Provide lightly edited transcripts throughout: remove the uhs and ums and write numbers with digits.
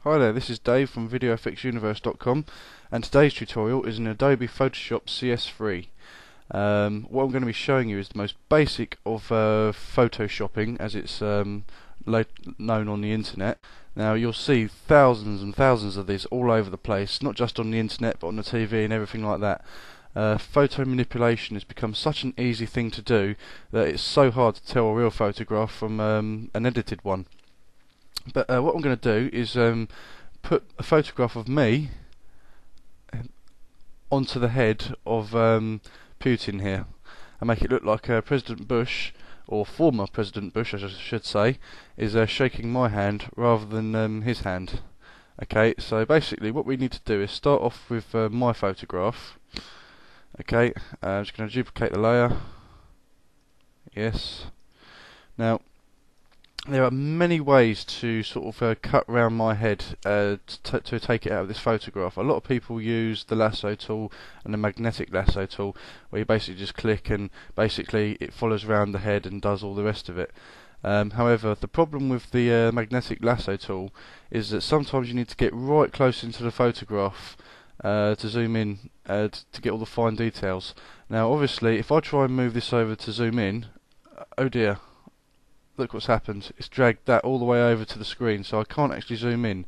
Hi there, this is Dave from VideoEffectsUniverse.com, and today's tutorial is in Adobe Photoshop CS3. What I'm going to be showing you is the most basic of photoshopping as it's known on the internet. Now you'll see thousands and thousands of these all over the place, not just on the internet but on the TV and everything like that. Photo manipulation has become such an easy thing to do that it's so hard to tell a real photograph from an edited one. But what I'm going to do is put a photograph of me onto the head of Putin here and make it look like President Bush, or former President Bush I should say, is shaking my hand rather than his hand. Okay, so basically what we need to do is start off with my photograph. Okay, I'm just going to duplicate the layer. Yes. Now there are many ways to sort of cut round my head to take it out of this photograph. A lot of people use the lasso tool and the magnetic lasso tool, where you basically just click and basically it follows around the head and does all the rest of it. However, the problem with the magnetic lasso tool is that sometimes you need to get right close into the photograph to zoom in to get all the fine details. Now obviously if I try and move this over to zoom in, oh dear, look what's happened. It's dragged that all the way over to the screen, so I can't actually zoom in.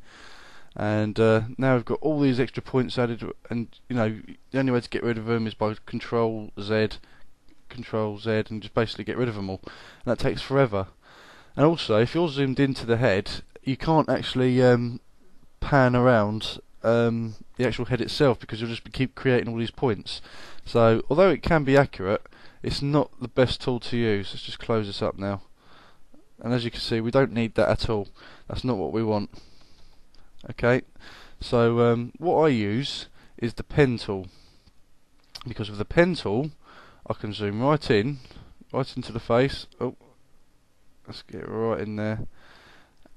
And now we've got all these extra points added, and you know the only way to get rid of them is by Control Z, and just basically get rid of them all. And that takes forever. And also, if you're zoomed into the head, you can't actually pan around the actual head itself, because you'll just keep creating all these points. So although it can be accurate, it's not the best tool to use. Let's just close this up now. And as you can see, we don't need that at all. That's not what we want. Okay, so what I use is the pen tool, because with the pen tool I can zoom right into the face. Oh, let's get right in there,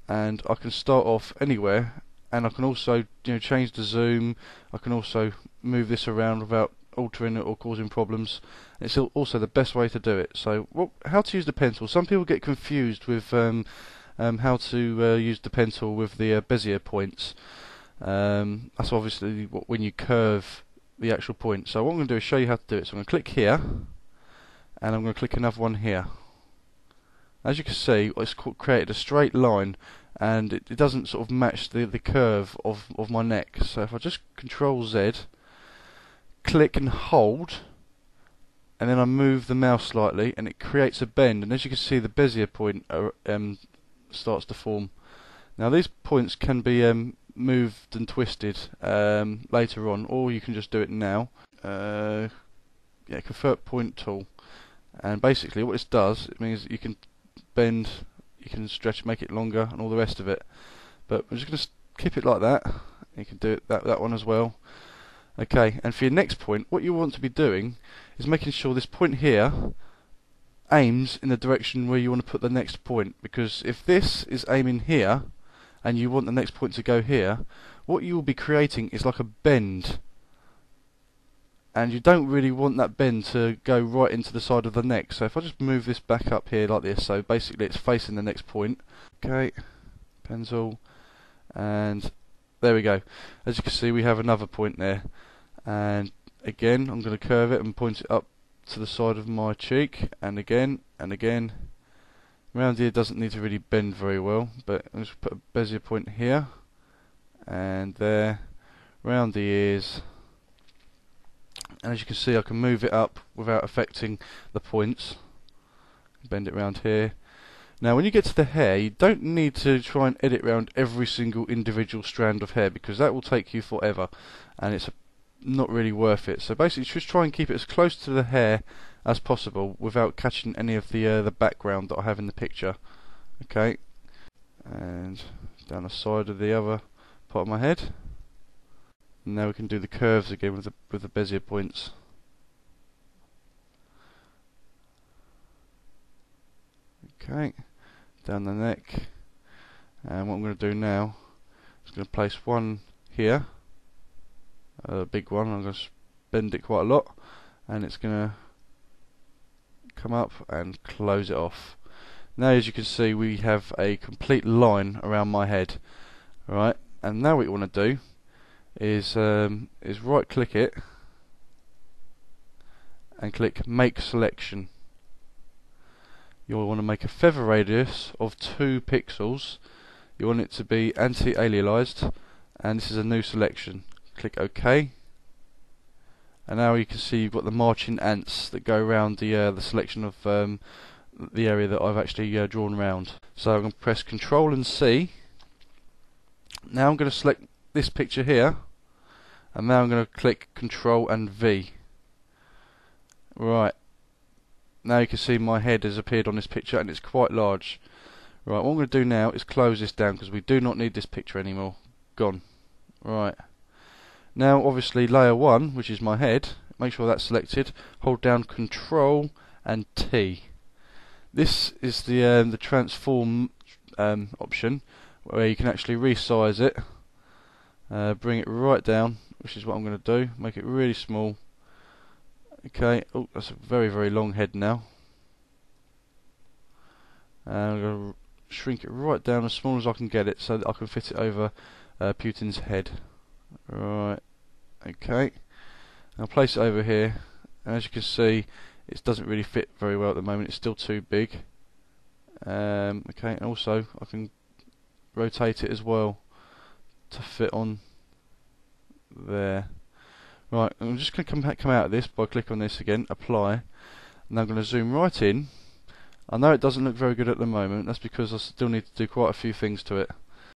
and I can start off anywhere, and I can also change the zoom. I can also move this around without altering it or causing problems. It's also the best way to do it. So how to use the pen tool? Some people get confused with how to use the pen tool with the Bezier points. That's obviously when you curve the actual point. So what I'm going to do is show you how to do it. So I'm going to click here, and I'm going to click another one here. As you can see, it's created a straight line, and it doesn't sort of match the curve of my neck. So if I just Control Z, click and hold, and then I move the mouse slightly, and it creates a bend, and as you can see the Bezier point starts to form. Now these points can be moved and twisted later on, or you can just do it now. Yeah, Convert Point tool, and basically what this does, it means that you can bend, you can stretch, make it longer, and all the rest of it. But I'm just going to keep it like that. You can do it that one as well. Okay, and for your next point, what you want to be doing is making sure this point here aims in the direction where you want to put the next point, because if this is aiming here and you want the next point to go here, what you will be creating is like a bend, and you don't really want that bend to go right into the side of the neck. So if I just move this back up here like this, so basically it's facing the next point. Okay, pencil, and there we go. As you can see, we have another point there, and again I'm going to curve it and point it up to the side of my cheek, and again and again. Around here doesn't need to really bend very well, but I'm just put a Bezier point here and there, round the ears, and as you can see I can move it up without affecting the points. Bend it round here. Now when you get to the hair, you don't need to try and edit around every single individual strand of hair, because that will take you forever and it's not really worth it. So basically just try and keep it as close to the hair as possible without catching any of the background that I have in the picture. Okay, and down the side of the other part of my head. And now we can do the curves again with the Bezier points. Okay, down the neck, and what I'm going to do now is going to place one here, a big one. I'm going to bend it quite a lot, and it's going to come up and close it off. Now as you can see, we have a complete line around my head. Right, And now what you want to do is right click it and click make selection. You'll want to make a feather radius of 2 pixels. You want it to be anti-aliased, and this is a new selection. Click OK, and now you can see you've got the marching ants that go around the selection of the area that I've actually drawn around. So I'm going to press Control and C. Now I'm going to select this picture here, and now I'm going to click Control and V. Right, now you can see my head has appeared on this picture, and it's quite large. Right, what I'm going to do now is close this down because we do not need this picture anymore. Gone. Right. Now obviously layer 1, which is my head, make sure that's selected, hold down Control and T. This is the transform option, where you can actually resize it, bring it right down, which is what I'm going to do, make it really small. Okay, oh, that's a very, very long head now. And I'm going to shrink it right down as small as I can get it so that I can fit it over Putin's head. Right, okay. I'll place it over here, and as you can see, it doesn't really fit very well at the moment, it's still too big. Okay, and also I can rotate it as well to fit on there. Right, I'm just going to come out of this by clicking on this again, apply, and I'm going to zoom right in. I know it doesn't look very good at the moment, that's because I still need to do quite a few things to it.